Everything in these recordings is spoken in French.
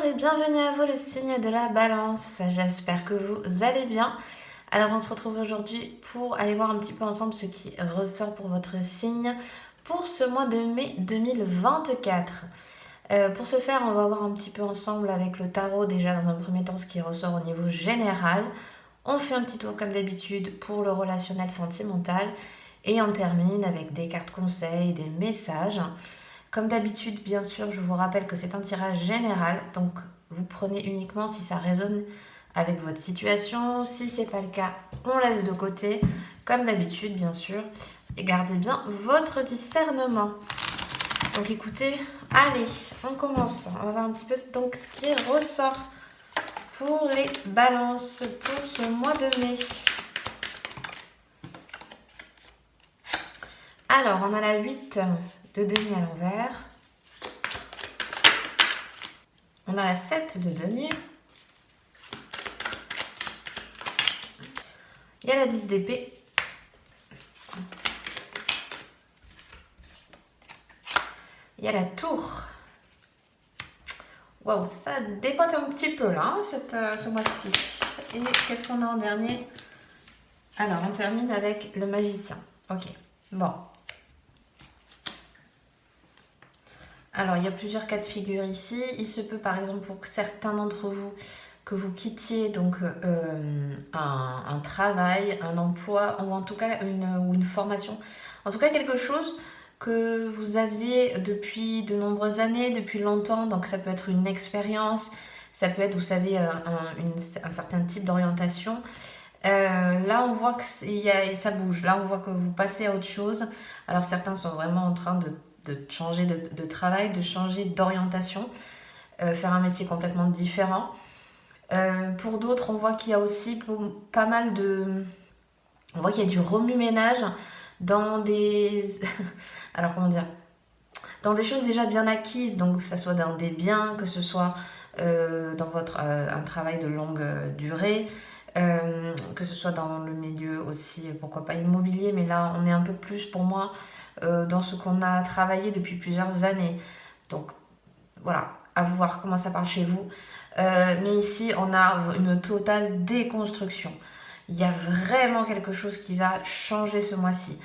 et bienvenue à vous le signe de la balance, j'espère que vous allez bien. Alors on se retrouve aujourd'hui pour aller voir un petit peu ensemble ce qui ressort pour votre signe pour ce mois de mai 2024. Pour ce faire, on va voir un petit peu ensemble avec le tarot déjà dans un premier temps ce qui ressort au niveau général. On fait un petit tour comme d'habitude pour le relationnel sentimental et on termine avec des cartes conseils, des messages. Comme d'habitude, bien sûr, je vous rappelle que c'est un tirage général, donc vous prenez uniquement si ça résonne avec votre situation. Si c'est pas le cas, on laisse de côté, comme d'habitude, bien sûr, et gardez bien votre discernement. Donc écoutez, allez, on commence. On va voir un petit peu donc ce qui ressort pour les balances pour ce mois de mai. Alors, on a la 8 de denier à l'envers. On a la 7 de denier. Il y a la 10 d'épée. Il y a la tour. Waouh, ça dépote un petit peu là, hein, ce mois-ci. Et qu'est-ce qu'on a en dernier? Alors, on termine avec le magicien. Ok, bon. Alors, il y a plusieurs cas de figure ici. Il se peut, par exemple, pour certains d'entre vous, que vous quittiez donc un travail, un emploi, ou en tout cas une formation. En tout cas, quelque chose que vous aviez depuis de nombreuses années, depuis longtemps. Donc, ça peut être une expérience, ça peut être, vous savez, un certain type d'orientation. Là, on voit que ça bouge. Là, on voit que vous passez à autre chose. Alors, certains sont vraiment en train de changer de travail, de changer d'orientation, faire un métier complètement différent. Pour d'autres, on voit qu'il y a aussi pas mal de... On voit qu'il y a du remue-ménage dans des... Alors, comment dire? Dans des choses déjà bien acquises, donc que ce soit dans des biens, que ce soit dans un travail de longue durée, que ce soit dans le milieu aussi, pourquoi pas immobilier, mais là on est un peu plus pour moi dans ce qu'on a travaillé depuis plusieurs années. Donc voilà, à voir comment ça parle chez vous. Mais ici on a une totale déconstruction. Il y a vraiment quelque chose qui va changer ce mois-ci.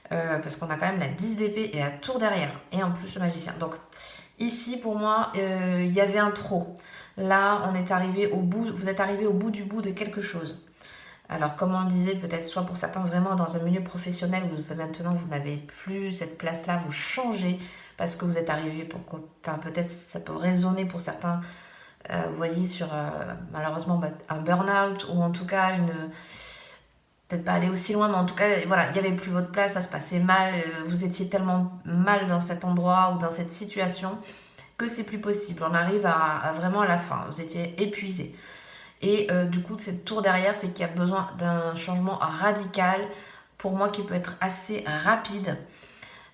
Parce qu'on a quand même la 10 d'épée et la tour derrière. Et en plus le magicien. Donc ici pour moi, il y avait un trop. Là, on est arrivé au bout, vous êtes arrivé au bout du bout de quelque chose. Alors, comme on le disait, peut-être soit pour certains vraiment dans un milieu professionnel où maintenant vous n'avez plus cette place-là, vous changez parce que vous êtes arrivé pour quoi. Enfin, peut-être ça peut résonner pour certains, vous voyez, sur malheureusement un burn-out ou en tout cas une. Peut-être pas aller aussi loin, mais en tout cas, voilà, il n'y avait plus votre place, ça se passait mal, vous étiez tellement mal dans cet endroit ou dans cette situation que c'est plus possible. On arrive à vraiment à la fin, vous étiez épuisé. Et du coup, cette tour derrière, c'est qu'il y a besoin d'un changement radical, pour moi, qui peut être assez rapide.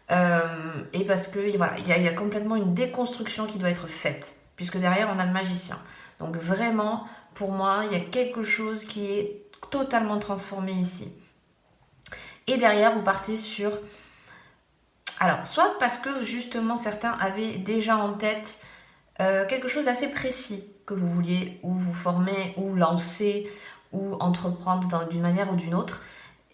Et parce que voilà, il y a complètement une déconstruction qui doit être faite, puisque derrière, on a le magicien. Donc vraiment, pour moi, il y a quelque chose qui est totalement transformé ici. Et derrière, vous partez sur... Alors, soit parce que justement, certains avaient déjà en tête quelque chose d'assez précis que vous vouliez ou vous former ou lancer ou entreprendre d'une manière ou d'une autre.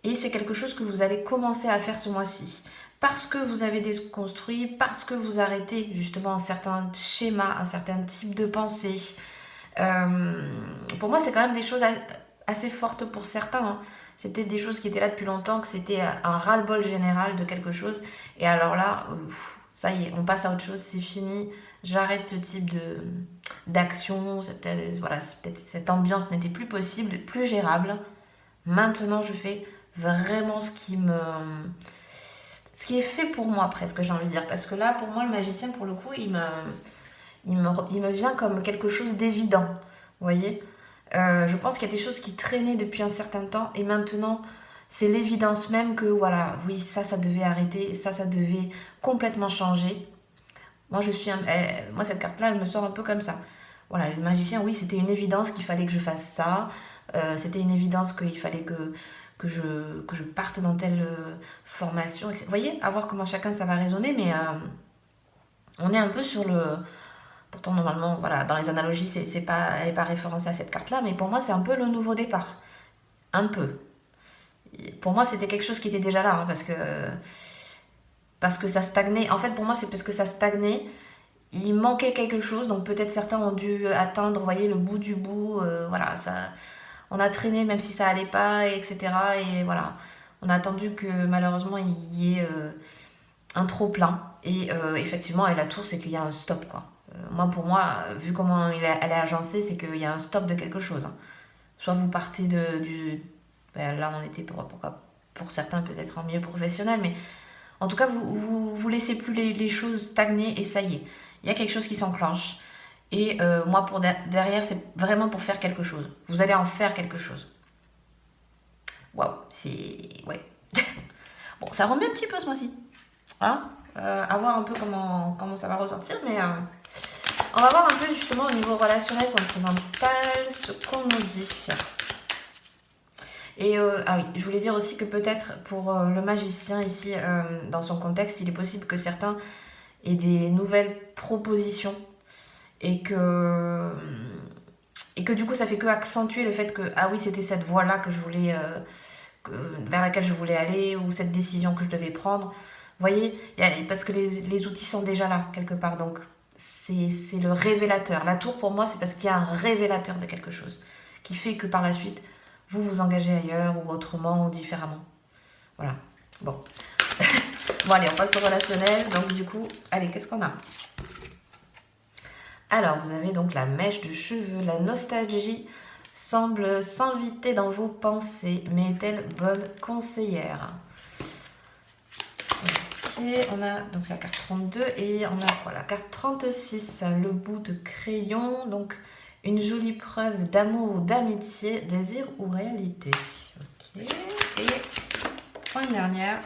Et c'est quelque chose que vous allez commencer à faire ce mois-ci. Parce que vous avez déconstruit, parce que vous arrêtez justement un certain schéma, un certain type de pensée. Pour moi, c'est quand même des choses assez fortes pour certains. Hein. C'est peut-être des choses qui étaient là depuis longtemps, que c'était un ras-le-bol général de quelque chose. Et alors là, ça y est, on passe à autre chose, c'est fini. J'arrête ce type d'action. Voilà, peut-être cette ambiance n'était plus possible, plus gérable. Maintenant, je fais vraiment ce qui est fait pour moi presque, j'ai envie de dire. Parce que là, pour moi, le magicien, pour le coup, il me vient comme quelque chose d'évident. Vous voyez, je pense qu'il y a des choses qui traînaient depuis un certain temps et maintenant c'est l'évidence même que voilà, oui, ça devait arrêter, ça devait complètement changer. Moi, moi cette carte-là, elle me sort un peu comme ça. Voilà, le magicien, oui, c'était une évidence qu'il fallait que je fasse ça. C'était une évidence qu'il fallait que je parte dans telle formation. Vous voyez, à voir comment chacun ça va résonner, mais on est un peu sur le Pourtant, normalement, voilà, dans les analogies, elle n'est pas référencée à cette carte-là, mais pour moi, c'est un peu le nouveau départ. Un peu. Pour moi, c'était quelque chose qui était déjà là, hein, parce que ça stagnait. En fait, pour moi, c'est parce que ça stagnait. Il manquait quelque chose, donc peut-être certains ont dû atteindre, vous voyez, le bout du bout. Voilà, ça, on a traîné même si ça allait pas, etc. Et voilà, on a attendu que malheureusement il y ait un trop plein. Et effectivement, et la tour, c'est qu'il y a un stop, quoi. Moi, pour moi, vu comment elle est agencée, c'est qu'il y a un stop de quelque chose, hein. Soit vous partez ben là, on était pour certains peut-être en milieu professionnel, mais en tout cas, vous laissez plus les choses stagner et ça y est. Il y a quelque chose qui s'enclenche. Et moi, derrière, c'est vraiment pour faire quelque chose. Vous allez en faire quelque chose. Waouh, c'est... Ouais. Bon, ça remet un petit peu ce mois-ci. Hein, à voir un peu comment ça va ressortir, mais on va voir un peu justement au niveau relationnel, sentimental, ce qu'on nous dit. Et ah oui, je voulais dire aussi que peut-être pour le magicien ici, dans son contexte, il est possible que certains aient des nouvelles propositions et que du coup ça fait que accentuer le fait que ah oui, c'était cette voie-là que je voulais vers laquelle je voulais aller, ou cette décision que je devais prendre. Vous voyez, parce que les outils sont déjà là quelque part, donc c'est le révélateur. La tour pour moi, c'est parce qu'il y a un révélateur de quelque chose qui fait que par la suite vous vous engagez ailleurs ou autrement ou différemment. Voilà. Bon. Bon, allez, on passe au relationnel. Donc, du coup, allez, qu'est-ce qu'on a? Alors, vous avez donc la mèche de cheveux. La nostalgie semble s'inviter dans vos pensées, mais est-elle bonne conseillère? Ok, on a donc c'est la carte 32 et on a quoi? La carte 36, le bout de crayon. Donc, une jolie preuve d'amour ou d'amitié, désir ou réalité. Ok, et une dernière.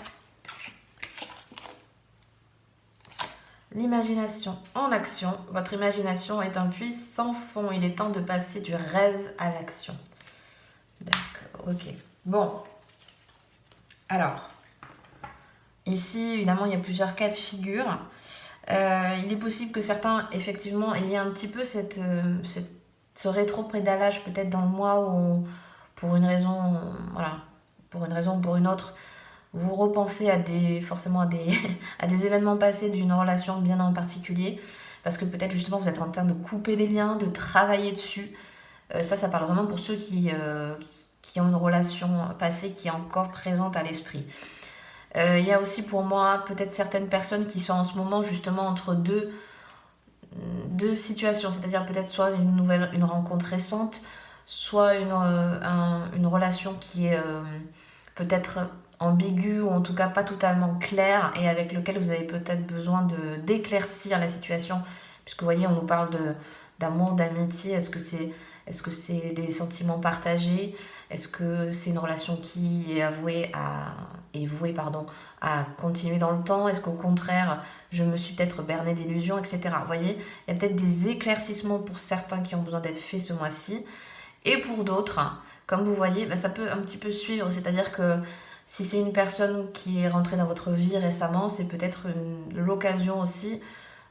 L'imagination en action. Votre imagination est un puits sans fond. Il est temps de passer du rêve à l'action. D'accord, ok. Bon. Alors, ici, évidemment, il y a plusieurs cas de figure. Il est possible que certains, effectivement, aient un petit peu ce rétro-pédalage peut-être dans le mois où, pour une raison, voilà, pour une raison ou pour une autre, vous repensez forcément à des événements passés d'une relation bien en particulier, parce que peut-être justement vous êtes en train de couper des liens, de travailler dessus. Ça parle vraiment pour ceux qui ont une relation passée qui est encore présente à l'esprit. Il y a aussi pour moi peut-être certaines personnes qui sont en ce moment justement entre deux situations, c'est-à-dire peut-être soit une rencontre récente, soit une relation qui est peut-être ambigu ou en tout cas pas totalement clair et avec lequel vous avez peut-être besoin d'éclaircir la situation, puisque vous voyez, on nous parle d'amour, d'amitié. Est-ce que c'est des sentiments partagés? Est-ce que c'est une relation qui est vouée à continuer dans le temps? Est-ce qu'au contraire, je me suis peut-être bernée d'illusions, etc. Vous voyez, il y a peut-être des éclaircissements pour certains qui ont besoin d'être faits ce mois-ci. Et pour d'autres, comme vous voyez, ça peut un petit peu suivre. C'est-à-dire que si c'est une personne qui est rentrée dans votre vie récemment, c'est peut-être l'occasion aussi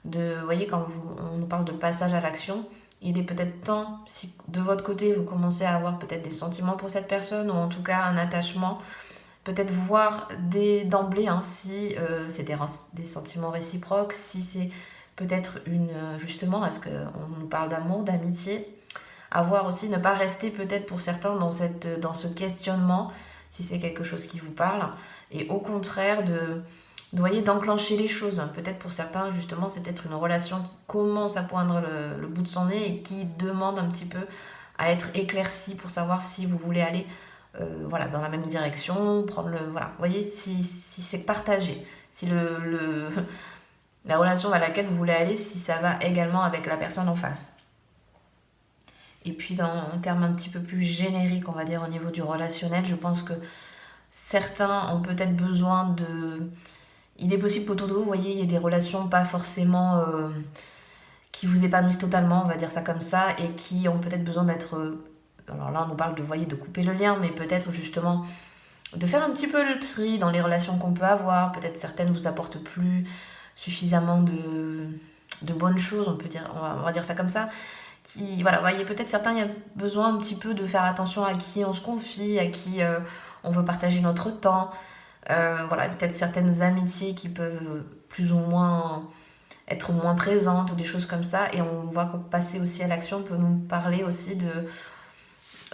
vous voyez, quand on nous parle de passage à l'action, il est peut-être temps, si de votre côté vous commencez à avoir peut-être des sentiments pour cette personne, ou en tout cas un attachement, peut-être voir d'emblée si c'est des sentiments réciproques, si c'est peut-être justement, est-ce qu'on nous parle d'amour, d'amitié, à voir aussi, ne pas rester peut-être pour certains dans ce questionnement, si c'est quelque chose qui vous parle, et au contraire voyez, d'enclencher les choses. Peut-être pour certains, justement, c'est peut-être une relation qui commence à poindre le bout de son nez et qui demande un petit peu à être éclaircie pour savoir si vous voulez aller voilà, dans la même direction, voilà. Vous voyez, si c'est partagé, si la relation à laquelle vous voulez aller, si ça va également avec la personne en face. Et puis, en termes un petit peu plus génériques, on va dire, au niveau du relationnel, je pense que certains ont peut-être besoin Il est possible qu'autour de vous, vous voyez, il y ait des relations pas forcément qui vous épanouissent totalement, on va dire ça comme ça, et qui ont peut-être besoin d'être... alors là, on nous parle de couper le lien, mais peut-être justement de faire un petit peu le tri dans les relations qu'on peut avoir. Peut-être certaines vous apportent plus suffisamment de bonnes choses, on va dire ça comme ça. Voilà, voyez, peut-être certains, il y a besoin un petit peu de faire attention à qui on se confie, à qui on veut partager notre temps. Voilà, peut-être certaines amitiés qui peuvent plus ou moins être moins présentes ou des choses comme ça. Et on va passer aussi à l'action, peut nous parler aussi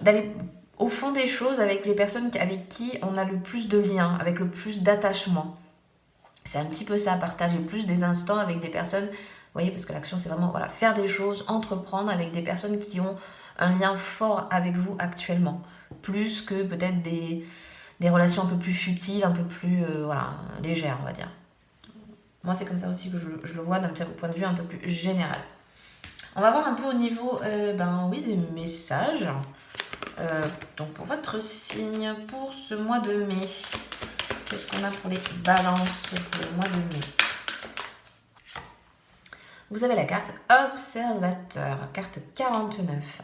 d'aller au fond des choses avec les personnes avec qui on a le plus de liens, avec le plus d'attachement. C'est un petit peu ça, partager plus des instants avec des personnes, vous voyez, parce que l'action c'est vraiment voilà, faire des choses, entreprendre avec des personnes qui ont un lien fort avec vous actuellement, plus que peut-être des relations un peu plus futiles, un peu plus voilà, légères, on va dire. Moi c'est comme ça aussi que je le vois d'un point de vue un peu plus général. On va voir un peu au niveau des messages. Donc pour votre signe, pour ce mois de mai, qu'est-ce qu'on a pour les balances pour le mois de mai? Vous avez la carte Observateur, carte 49.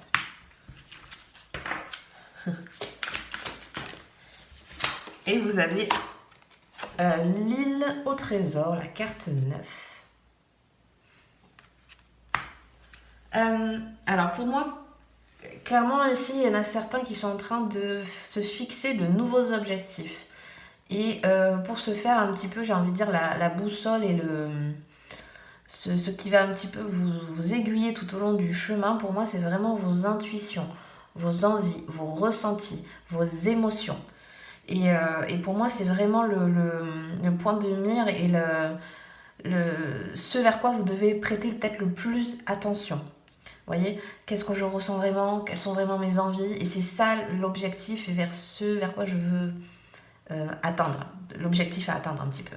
Et vous avez l'île au trésor, la carte 9. Alors pour moi, clairement ici, il y en a certains qui sont en train de se fixer de nouveaux objectifs. Et pour ce faire un petit peu, j'ai envie de dire, la boussole et ce qui va un petit peu vous aiguiller tout au long du chemin, pour moi, c'est vraiment vos intuitions, vos envies, vos ressentis, vos émotions. Et pour moi, c'est vraiment le point de mire et ce vers quoi vous devez prêter peut-être le plus attention. Vous voyez, qu'est-ce que je ressens vraiment, quelles sont vraiment mes envies, et c'est ça l'objectif et vers quoi je veux atteindre, l'objectif à atteindre un petit peu.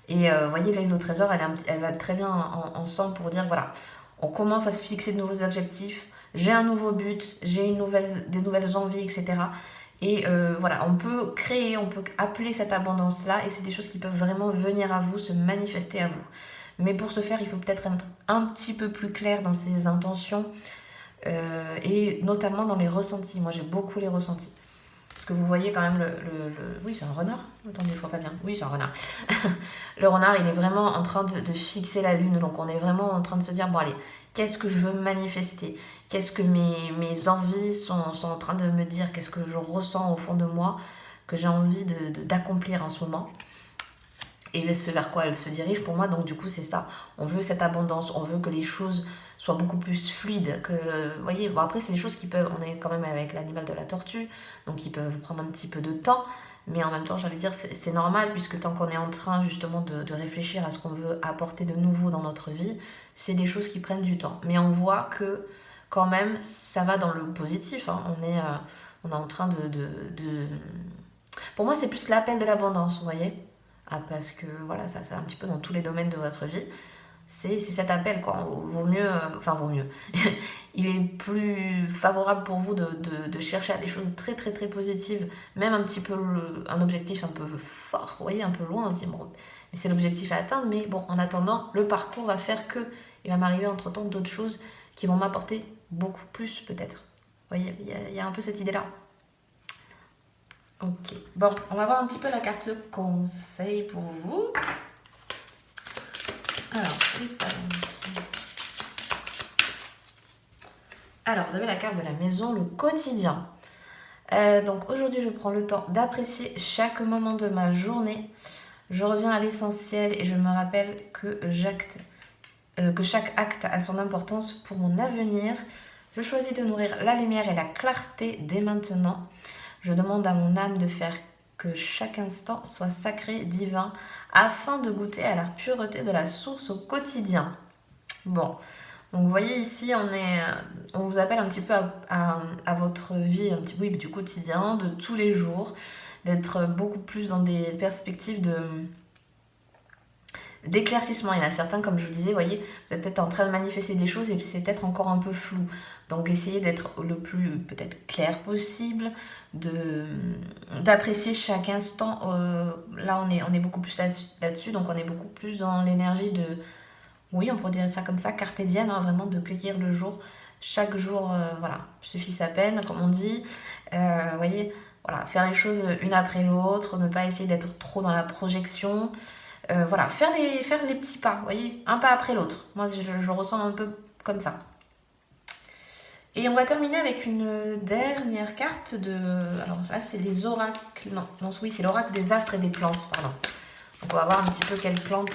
Et vous voyez, l'île au trésor, elle va très bien ensemble pour dire, voilà, on commence à se fixer de nouveaux objectifs, j'ai un nouveau but, j'ai des nouvelles envies, etc. Et voilà, on peut créer, on peut appeler cette abondance-là, et c'est des choses qui peuvent vraiment venir à vous, se manifester à vous. Mais pour ce faire, il faut peut-être être un petit peu plus clair dans ses intentions, et notamment dans les ressentis. Moi, j'ai beaucoup les ressentis. Parce que vous voyez quand même Oui, c'est un renard. Attendez, je vois pas bien. Oui, c'est un renard. Le renard, il est vraiment en train de fixer la lune. Donc, on est vraiment en train de se dire, bon, allez, qu'est-ce que je veux manifester? Qu'est-ce que mes envies sont en train de me dire? Qu'est-ce que je ressens au fond de moi que j'ai envie d'accomplir en ce moment? Et ce vers quoi elle se dirige pour moi, donc du coup c'est ça, on veut cette abondance, on veut que les choses soient beaucoup plus fluides, que, vous voyez, bon après c'est des choses qui peuvent, on est quand même avec l'animal de la tortue, donc ils peuvent prendre un petit peu de temps, mais en même temps j'ai envie de dire c'est normal, puisque tant qu'on est en train justement de réfléchir à ce qu'on veut apporter de nouveau dans notre vie, c'est des choses qui prennent du temps, mais on voit que quand même ça va dans le positif, hein. On est en train Pour moi c'est plus l'appel de l'abondance, vous voyez. Parce que voilà, ça c'est un petit peu dans tous les domaines de votre vie. C'est cet appel, quoi. Vaut mieux. Vaut mieux. Il est plus favorable pour vous de chercher à des choses très très très positives, même un petit peu un objectif un peu fort, vous voyez, un peu loin. On se dit, bon, mais c'est l'objectif à atteindre, mais bon, en attendant, le parcours va faire que il va m'arriver entre temps d'autres choses qui vont m'apporter beaucoup plus, peut-être. Vous voyez, il y a un peu cette idée-là. Ok, bon, on va voir un petit peu la carte conseil pour vous. Alors, vous avez la carte de la maison, le quotidien. Donc aujourd'hui, je prends le temps d'apprécier chaque moment de ma journée. Je reviens à l'essentiel et je me rappelle que chaque acte a son importance pour mon avenir. Je choisis de nourrir la lumière et la clarté dès maintenant. Je demande à mon âme de faire que chaque instant soit sacré, divin, afin de goûter à la pureté de la source au quotidien. Bon, donc vous voyez ici, on vous appelle un petit peu à votre vie, un petit peu du quotidien, de tous les jours, d'être beaucoup plus dans des perspectives d'éclaircissement. Il y en a certains, comme je vous disais, vous voyez, vous êtes peut-être en train de manifester des choses et c'est peut-être encore un peu flou. Donc essayez d'être le plus peut-être clair possible, d'apprécier chaque instant. Là, on est beaucoup plus là-dessus, donc on est beaucoup plus dans l'énergie oui, on pourrait dire ça comme ça, carpe diem, hein, vraiment de cueillir le jour. Chaque jour, voilà, suffit sa peine, comme on dit. Vous voyez, voilà, faire les choses une après l'autre, ne pas essayer d'être trop dans la projection. Voilà, faire les petits pas, vous voyez, un pas après l'autre. Moi, je ressens un peu comme ça. Et on va terminer avec une dernière carte de... Alors là, c'est les oracles. Non, oui, c'est l'oracle des astres et des plantes, pardon. Donc on va voir un petit peu quelle plante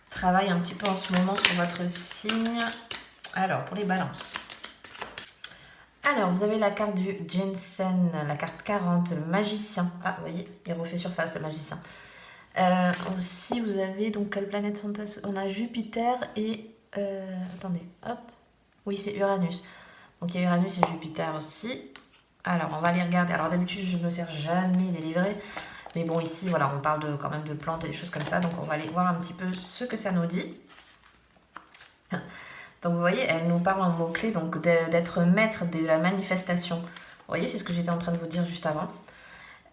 travaille un petit peu en ce moment sur votre signe. Alors, pour les balances. Alors, vous avez la carte du Jensen, la carte 40, le magicien. Ah, vous voyez, il refait surface, le magicien. Aussi, vous avez, donc, quelle planète sont-elles? On a Jupiter et... attendez, hop. Oui, c'est Uranus. Donc, il y a Uranus et Jupiter aussi. Alors, on va les regarder. Alors, d'habitude, je ne me sers jamais des livrets. Mais bon, ici, voilà, on parle quand même de plantes et des choses comme ça. Donc, on va aller voir un petit peu ce que ça nous dit. Donc, vous voyez, elle nous parle en mots-clés donc d'être maître de la manifestation. Vous voyez, c'est ce que j'étais en train de vous dire juste avant.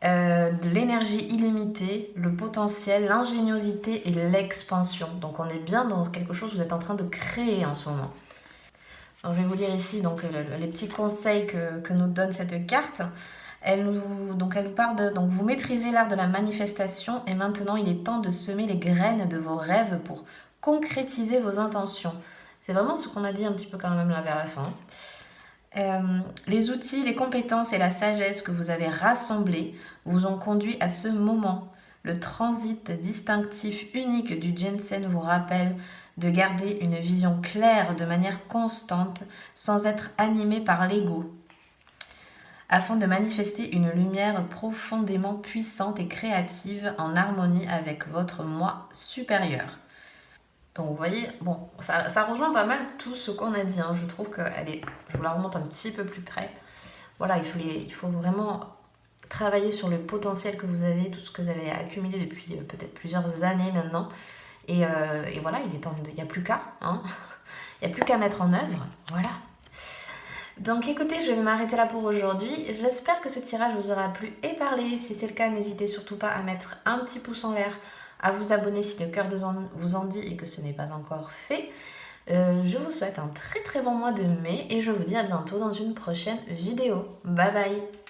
De l'énergie illimitée, le potentiel, l'ingéniosité et l'expansion. Donc, on est bien dans quelque chose que vous êtes en train de créer en ce moment. Donc, je vais vous lire ici donc, les petits conseils que nous donne cette carte. Elle nous parle de... Donc, vous maîtrisez l'art de la manifestation et maintenant, il est temps de semer les graines de vos rêves pour concrétiser vos intentions. C'est vraiment ce qu'on a dit un petit peu quand même là vers la fin. Les outils, les compétences et la sagesse que vous avez rassemblés vous ont conduit à ce moment. Le transit distinctif unique du Jensen vous rappelle de garder une vision claire de manière constante sans être animé par l'ego, afin de manifester une lumière profondément puissante et créative en harmonie avec votre moi supérieur. Donc vous voyez, bon, ça rejoint pas mal tout ce qu'on a dit. Hein. Je trouve qu'elle est... Je vous la remonte un petit peu plus près. Voilà, il faut vraiment travailler sur le potentiel que vous avez, tout ce que vous avez accumulé depuis peut-être plusieurs années maintenant. Et voilà, il est temps il n'y a plus qu'à. Hein. Il n'y a plus qu'à mettre en œuvre. Voilà. Donc écoutez, je vais m'arrêter là pour aujourd'hui. J'espère que ce tirage vous aura plu et parlé. Si c'est le cas, n'hésitez surtout pas à mettre un petit pouce en l'air, à vous abonner si le cœur vous en dit et que ce n'est pas encore fait. Je vous souhaite un très très bon mois de mai et je vous dis à bientôt dans une prochaine vidéo. Bye bye!